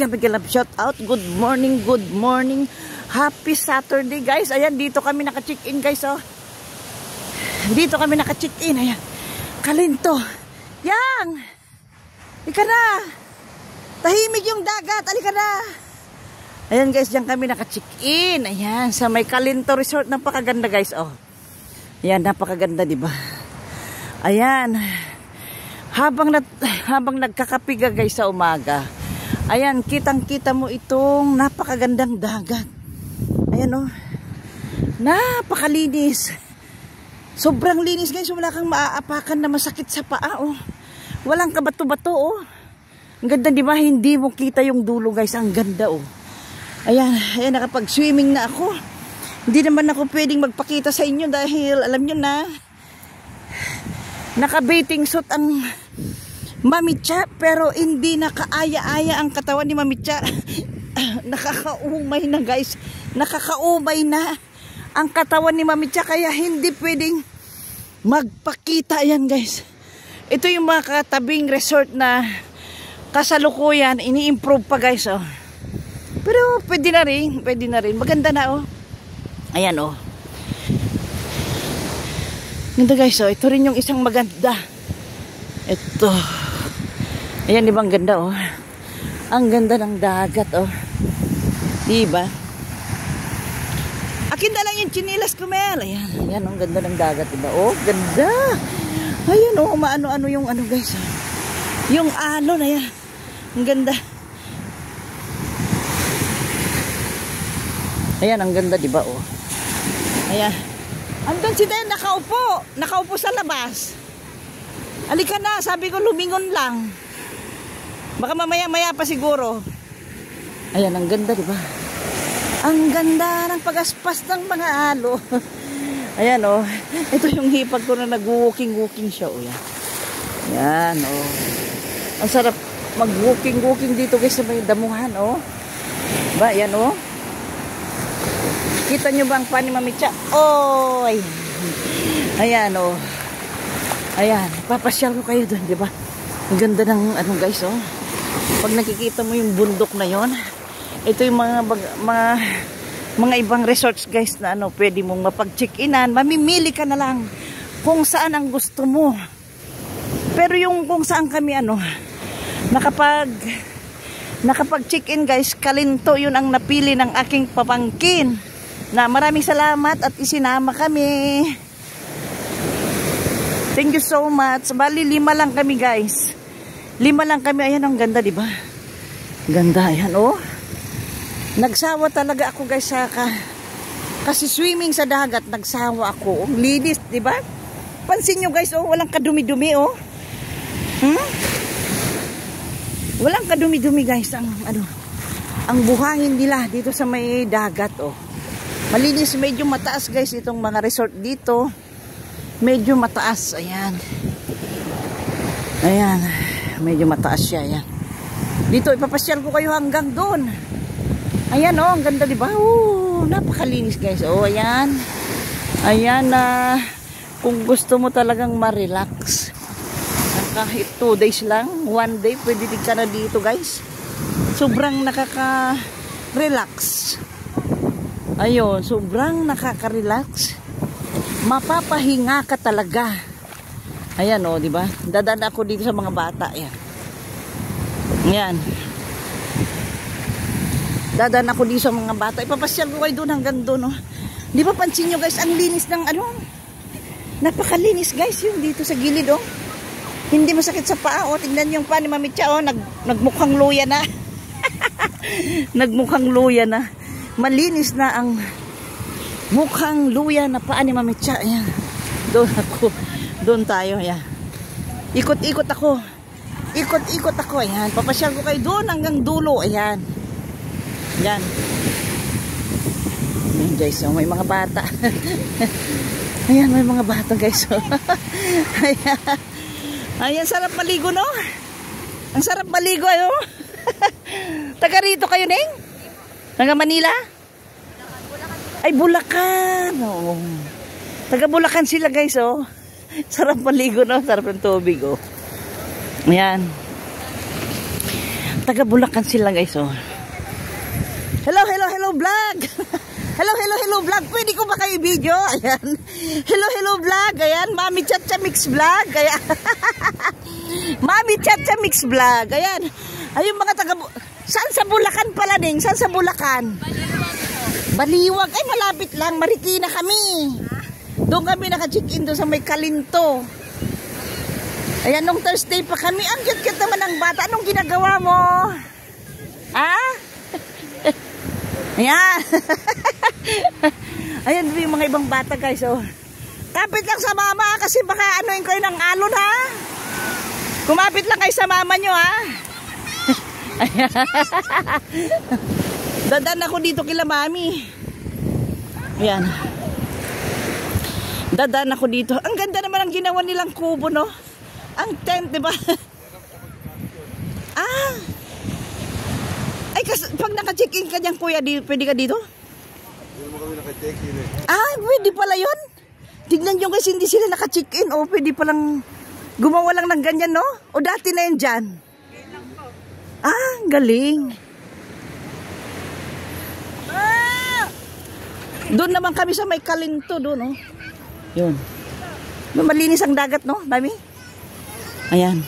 mega love shout out. Good morning, good morning. Happy Saturday, guys. Ayan, dito kami naka-check-in, guys, oh. Dito kami naka-check-in, ayan. Kalinto. Yang! Ika na. Tahimik yung dagat. Alika na. Ayan, guys, diyan kami naka-check-in. Ayan, sa may Kalinto Resort. Napakaganda, guys, oh. Ayan, napakaganda, diba? Ayan. Habang nagkakapiga, guys, sa umaga. Ayan, kitang-kita mo itong napakagandang dagat. Ayan, oh. Napakalinis. Sobrang linis, guys. Wala kang maaapakan na masakit sa paa, oh. Walang kabato-bato, oh. Ang ganda, di ba? Hindi mo kita yung dulo, guys. Ang ganda, oh. Ayan, ayan, nakapag-swimming na ako. Hindi naman ako pwedeng magpakita sa inyo dahil alam nyo na, naka-bathing suit ang Mami Cha, pero hindi nakaaya-aya ang katawan ni Mami Cha. Nakakaumay na, guys. Nakakaumay na ang katawan ni Mami Cha, kaya hindi pwedeng magpakita. Ayan, guys. Ito yung mga katabing resort na kasalukuyan, ini-improve pa, guys, oh. Pero pwede na rin, maganda na, oh. Ayan, oh. Ganda, guys, oh. Ito rin yung isang maganda. Ito. Ayan, di ba ang ganda, oh. Ang ganda ng dagat, oh. Diba? Akin na lang yung chinilas ko, Mel. Ayan, ayan, ang ganda ng dagat, diba? Oh, ganda. Ayan, oh, maano-ano yung ano, guys, oh. Yung alon, ayan. Ang ganda. Ayan, ang ganda, diba, oh. Ayan. Andun si Den, nakaupo. Nakaupo sa labas. Alika na, sabi ko lumingon lang. Baka mamaya-maya pa siguro. Ayan, ang ganda, diba? Ang ganda ng pagaspas ng mga alo. Ayan, oh. Ito yung hipag ko na nag-walking siya, oh. Ayan, oh. Ang sarap mag-walking dito, guys, sa may damuhan, oh. Ba, ayan, oh. Kita nyo ba ang pa ni Mami Cha? Oy! Ayan, oh. Ayan, papasyal ko kayo doon, di ba? Ang ganda ng ano, guys, oh. Pag nakikita mo yung bundok na yon, ito yung mga ibang resorts, guys, na ano, pwede mong mapag-check-inan. Mamimili ka na lang kung saan ang gusto mo. Pero yung kung saan kami, ano, nakapag-check-in, guys, Kalinto, yun ang napili ng aking papangkin. Na maraming salamat at isinama kami. Thank you so much. Bali, 5 lang kami, guys. 5 lang kami. Ayan, ang ganda, diba? Ganda, ayan, oh. Nagsawa talaga ako, guys, kasi swimming sa dagat, nagsawa ako. Linis, diba? Pansin nyo, guys, oh, walang kadumi-dumi, oh. Walang kadumi-dumi, guys, ang buhangin nila dito sa may dagat, oh. Malinis, medyo mataas, guys, itong mga resort dito. Medyo mataas, ayan. Ayan, medyo mataas siya, ayan. Dito, ipapasyal ko kayo hanggang doon. Ayan, oh, ang ganda, diba? Oh, napakalinis, guys. Oh, ayan. Ayan, kung gusto mo talagang ma-relax. Kahit 2 days lang, 1 day, pwede din ka na dito, guys. Sobrang nakaka-relax. Ayun, sobrang nakaka-relax. Mapapahinga ka talaga. Ayan, oh, di ba? Dadaan ako dito sa mga bata, ayan. Ayan. Dadaan ako dito sa mga bata. Ipapasyal ko kayo doon hanggang doon, oh. Di ba pansin nyo, guys, ang linis ng ano? Napakalinis, guys, yung dito sa gilid, oh. Hindi masakit sa paa, oh. Tingnan yung pa ni Mami Cha, oh. Nagmukhang luya na. Nagmukhang luya na. Malinis na ang mukhang luya na paa ni Mami Cha. Ayan. Doon ako. Doon tayo. Ayan. Ikot-ikot ako. Ikot-ikot ako. Ayan. Papasyal ko kayo doon hanggang dulo. Ayan. Ayan. Ayan, guys. Oh, may mga bata. Ayan, may mga bata, guys. Oh. Ayan. Ayan, sarap maligo, no? Ang sarap maligo, ayo. Taga rito kayo, Neng? Taga Manila? Ay, Bulacan. Oo. Taga Bulacan sila, guys, oh. Sarap maligo, no? Sarap ng tubig, oh. Ayan. taga Bulacan sila guys, oh. Hello, hello, hello vlog. Hello, hello, hello vlog. Pwede ko ba kayo video? Ayan. Hello, hello vlog. Ayan, Mami Chacha Mix Vlog. Ayan. Mami Chacha Mix Vlog. Ayan. Ayun mga taga... Saan sa Bulacan pala ding? Saan sa Bulacan? Baliwag. Ay, malapit lang. Marikina kami. Doon kami naka-check-in doon sa may Kalinto. Ayan, nung Thursday pa kami. Ang cute-cute naman ng bata. Anong ginagawa mo? Ha? Ayan. Ayan yung mga ibang bata guys, oh. Kapit lang sa mama kasi baka anuin ko ng alon, ha. Kumapit lang kayo sa mama nyo, ha. Dadan ako dito kila mami. Ayan. Dadan ako dito. Ang ganda naman ang ginawa nilang kubo, no. Ang tent, diba? Ah. Ay, kasi pag naka-check-in ka dyan, kuya, pwede ka dito? Hindi mo kami naka-check-in eh. Ah, pwede pala yun. Tignan nyo guys, hindi sila naka-check-in. O, pwede palang gumawa lang ng ganyan, no? O, dati na yun dyan. Ah, galing. Doon naman kami sa may Kalinto, doon, no? Yun. Malinis ang dagat, no, mami? Ayan.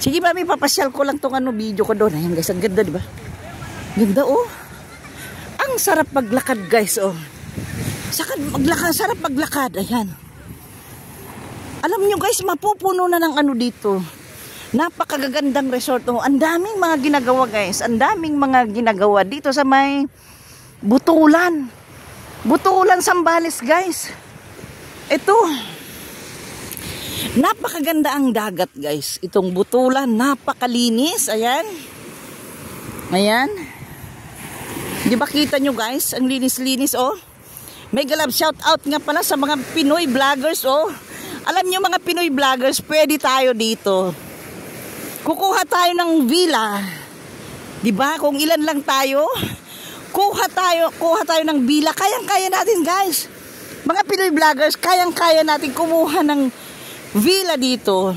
Sige, mami, papasyal ko lang tong video ko doon. Ayan, guys, ang ganda, diba? Ganda, oh. Ang sarap maglakad, guys, oh. Sarap maglakad. Ayan. Alam nyo, guys, mapupuno na ng ano dito. Napakagagandang resort, oh. Ang daming mga ginagawa, guys. Ang daming mga ginagawa dito sa may Butulan. Butulan, Sambales, guys. Ito. Napakaganda ang dagat, guys. Itong Butulan, napakalinis. Ayan. Ayan. Di ba kita nyo guys? Ang linis-linis, oh. Mega love shout out nga pala sa mga Pinoy vloggers, oh. Alam nyo mga Pinoy vloggers, pwede tayo dito. Kukuha tayo ng villa. Di ba? Kung ilan lang tayo, kuha tayo ng villa. Kayang-kaya natin, guys. Mga Pinoy vloggers, kayang-kaya natin kumuha ng villa dito.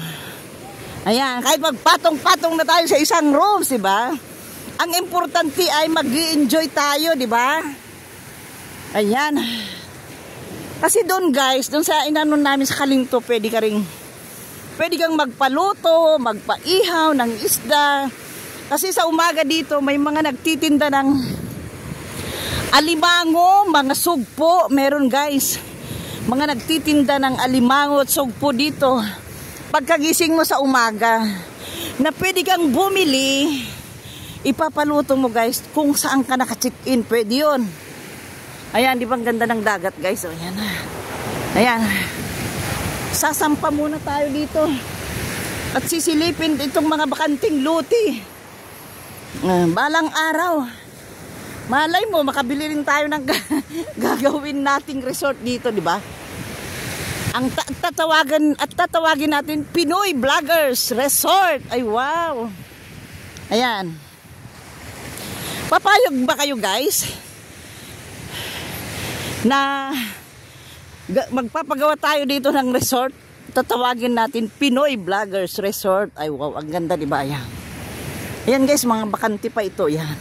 Ayan, kahit magpatong-patong na tayo sa isang rooms, di ba? Ang importante ay mag-i-enjoy tayo, di ba? Ayan. Kasi doon guys, doon sa inanon namin sa Kalinto, pwede kang magpaluto, magpaihaw ng isda. Kasi sa umaga dito, may mga nagtitinda ng alimango, mga sugpo. Meron guys, mga nagtitinda ng alimango at sugpo dito. Pagkagising mo sa umaga, na pwede kang bumili, ipapaluto mo guys kung saan ka naka-check-in. Pwede yun. Ayan, di ba ang ganda ng dagat guys? O, ayan. Ayan. Sasampa muna tayo dito. At sisilipin itong mga bakanting luti. Balang araw. Malay mo, makabili rin tayo ng gagawin nating resort dito, di ba? Ang tatawagin natin Pinoy Vloggers Resort. Ay, wow. Ayan. Papayag ba kayo guys na magpapagawa tayo dito ng resort? Tatawagin natin Pinoy Vloggers Resort. Ay wow, ang ganda, di ba? Ayan. Ayan guys, mga bakante pa ito. Ayan.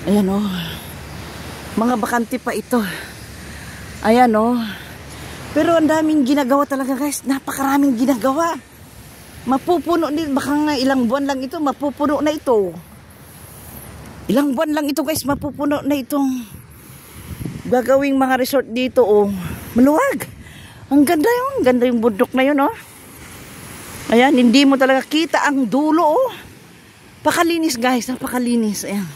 Ayan, oh. Mga bakante pa ito. Ayan, oh. Pero ang daming ginagawa talaga guys. Napakaraming ginagawa. Mapupuno din. Baka nga ilang buwan lang ito, mapupuno na ito. Ilang buwan lang ito guys, mapupuno na itong gagawing mga resort dito, oh. Maluwag. Ang ganda yun. Ganda yung bundok na yun, oh. Ayan, hindi mo talaga kita ang dulo, oh. Pakalinis guys, napakalinis. Ayan.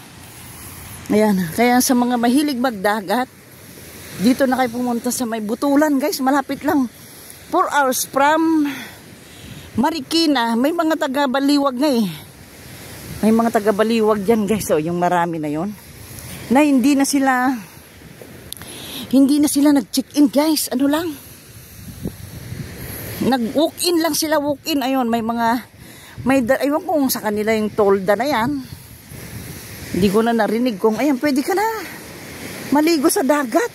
Ayan, kaya sa mga mahilig magdagat, dito na kayo pumunta sa may Butulan guys. Malapit lang. 4 hours from Marikina. May mga taga-Baliwag nga eh. May mga taga-Baliwag dyan guys, oh, yung marami na yon, na hindi na sila nag-check-in guys. Ano lang, nag-walk-in lang sila, walk-in. Ayun, aywan kung sa kanila yung tolda na yan. Hindi ko na narinig kung ayan, pwede ka na maligo sa dagat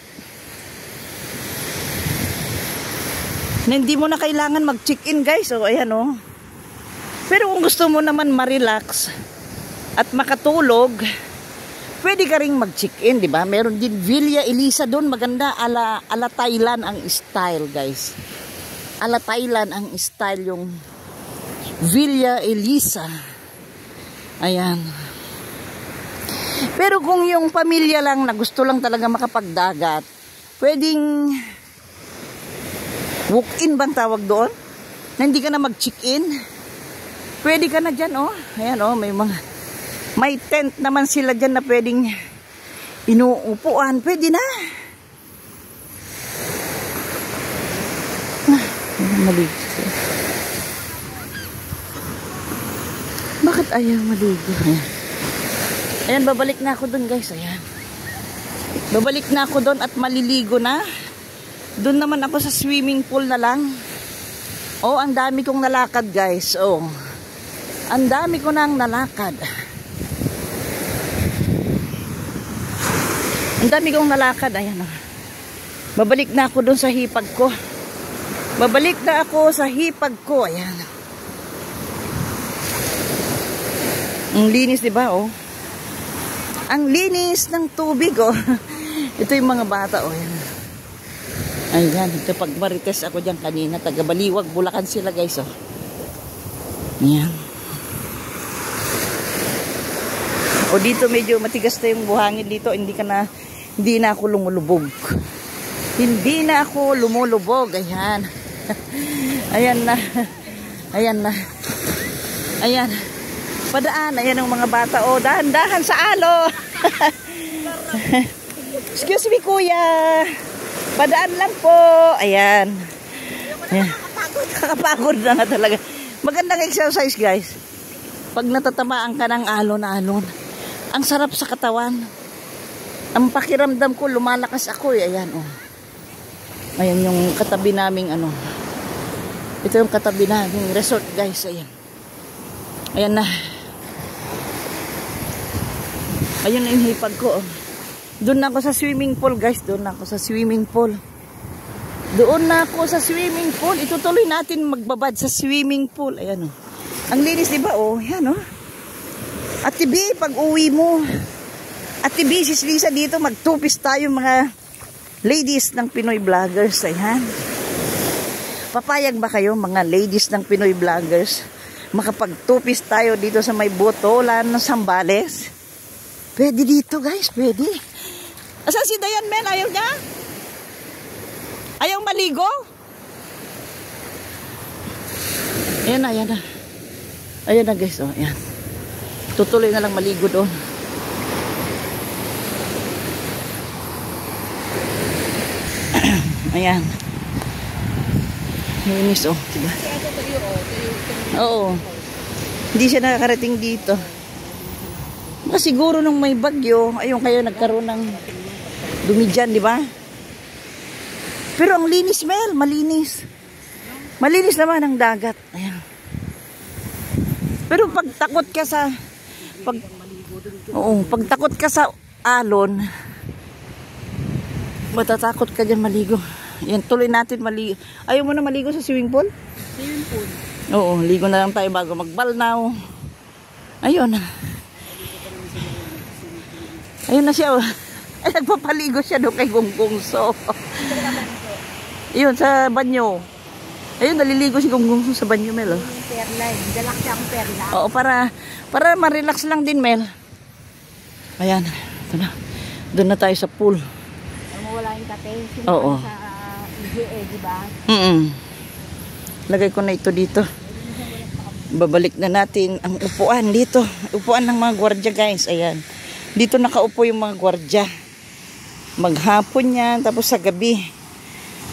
na hindi mo na kailangan mag-check-in guys. O, ayan, oh. Pero kung gusto mo naman ma-relax, at makatulog, pwede ka ring mag-check-in, di ba? Meron din Villa Elisa doon, maganda, ala Thailand ang style, guys. Ala Thailand ang style yung Villa Elisa. Ayan. Pero kung yung pamilya lang na gusto lang talaga makapagdagat, pwedeng walk-in bang tawag doon? Na hindi ka na mag-check-in. Pwede ka na dyan, oh. Ayan, oh, may tent naman sila dyan na pwedeng inuupuan. Pwede na. Maligo. Bakit ayaw maligo? Ayan, babalik na ako dun, guys. Ayan. Babalik na ako dun at maliligo na. Dun naman ako sa swimming pool na lang. Oh, ang dami kong nalakad, guys. Oh. Ang dami ko nang nalakad. Ang dami kong nalakad. Ayan, oh. Babalik na ako dun sa hipag ko. Babalik na ako sa hipag ko. Ayan. Ang linis, diba, oh? Ang linis ng tubig, oh. Ito yung mga bata, oh. Ayan. Ayan, ito pag marites ako dyan kanina. Taga Baliwag, Bulacan sila, guys, oh. Ayan. O dito medyo matigas na yung buhangin dito. Hindi na ako lumulubog. Hindi na ako lumulubog. Ayan. Ayan na. Ayan na. Ayan. Padaan. Ayan ang mga bata. O, dahan-dahan sa alo. Excuse me, kuya. Padaan lang po. Ayan. Ayan. Kakapagod na nga talaga. Magandang exercise, guys. Pag natatamaan ka ng alon-alon, ang sarap sa katawan. Ang pakiramdam ko, lumalakas ako eh. Ayan, oh. Ayan yung katabi naming ano. Ito yung katabi naming resort, guys. Ayan. Ayan na. Ayun na yung hipag ko, oh. Doon na ako sa swimming pool, guys. Doon na ako sa swimming pool. Doon na ako sa swimming pool. Itutuloy natin magbabad sa swimming pool. Ayan, oh. Ang linis, diba, oh. Ayan, oh. Ate B, pag uwi mo. Ate B, sis Lisa dito, magtupis tayo mga ladies ng Pinoy Vloggers. Ayan. Papayag ba kayo, mga ladies ng Pinoy Vloggers? Makapagtupis tayo dito sa may botolan ng Sambales? Pwede dito, guys. Pwede. Asan si Dayan, men? Ayaw niya? Ayaw maligo? Ayan na, ayan na. Ayan na, guys. Oh, ayan. Tutuloy na lang maligo doon. Ayan. Linis, oh. Diba? Oo. Hindi siya nakakarating dito. Kasi siguro nung may bagyo, ayun kayo nagkaroon ng dumi dyan, di ba? Pero ang linis, Mel, malinis. Malinis naman ang dagat. Ayan. Pero pag takot ka sa pag takot ka sa alon, matatakot ka dyan maligo. Yan, tuloy natin maligo. Ayaw mo na maligo sa swimming pool? Swimming pool. Oo, ligo na lang tayo bago magbalnaw. Ayun na. Ayun na siya, oh. Ay, nagpapaligo siya doon kay Gonggong. So, ayun, sa banyo. Ayun, naliligo si Gonggong sa banyo, Mel, oh. Perla, dalak siya akong perla. Oo, para ma-relax lang din, Mel. Ayan, ito na. Doon na tayo sa pool. Wala yung kape. Oo. Sa IGA, diba? Lagay ko na ito dito. Babalik na natin ang upuan dito. Upuan ng mga gwardya, guys. Ayan. Dito nakaupo yung mga gwardya. Maghapon yan, tapos sa gabi.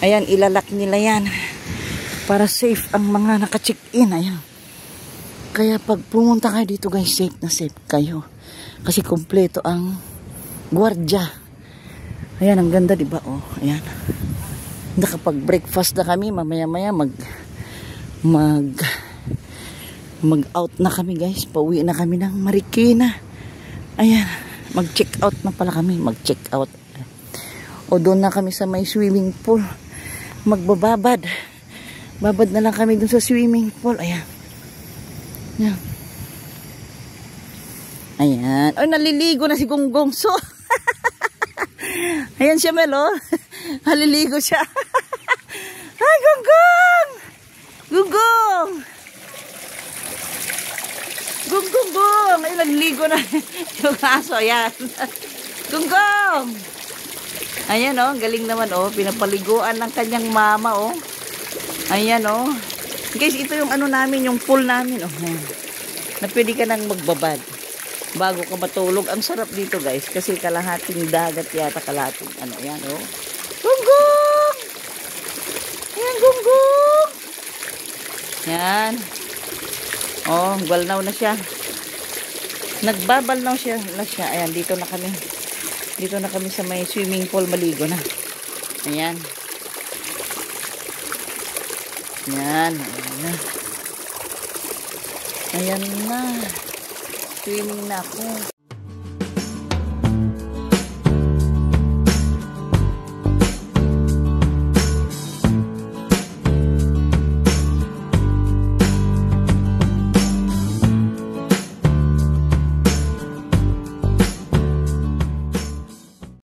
Ayan, ilalak nila yan. Para safe ang mga naka-check-in. Ayan. Kaya pag pumunta kayo dito, guys, safe na safe kayo. Kasi kompleto ang gwardya. Ayan, ang ganda, diba? Oh, ayan. Nakapag-breakfast na kami. Mamaya-maya mag-out na kami, guys. Pauwi na kami ng Marikina. Ayan. Mag-check out na pala kami. Mag-check out. O doon na kami sa may swimming pool. Magbababad. Babad na lang kami doon sa swimming pool. Ayan. Ayan. Ayan. Ay, naliligo na si Gonggong. So, ayan siya, Mel, oh. Naliligo siya. Ay, Gonggong! Gonggong! Gonggong! Ay, naliligo na yung aso. Ayan. Gonggong! Ayan, oh. Galing naman, oh. Pinapaliguan ng kanyang mama, oh. Ayan, oh. Guys, ito yung ano namin, yung pool namin, oh. Ayan. Na pwede ka nang magbabad bago ka matulog. Ang sarap dito, guys, kasi kalahating dagat yata, kalahating ano, yan, oh. Gonggong! Ayan, Gonggong! Yan. Oh, balnaw na siya. Nagbabalnaw siya. Ayan, dito na kami. Dito na kami sa may swimming pool, maligo na. Ayan. Ayan, ayan na. Ayan na. Swimming na ako.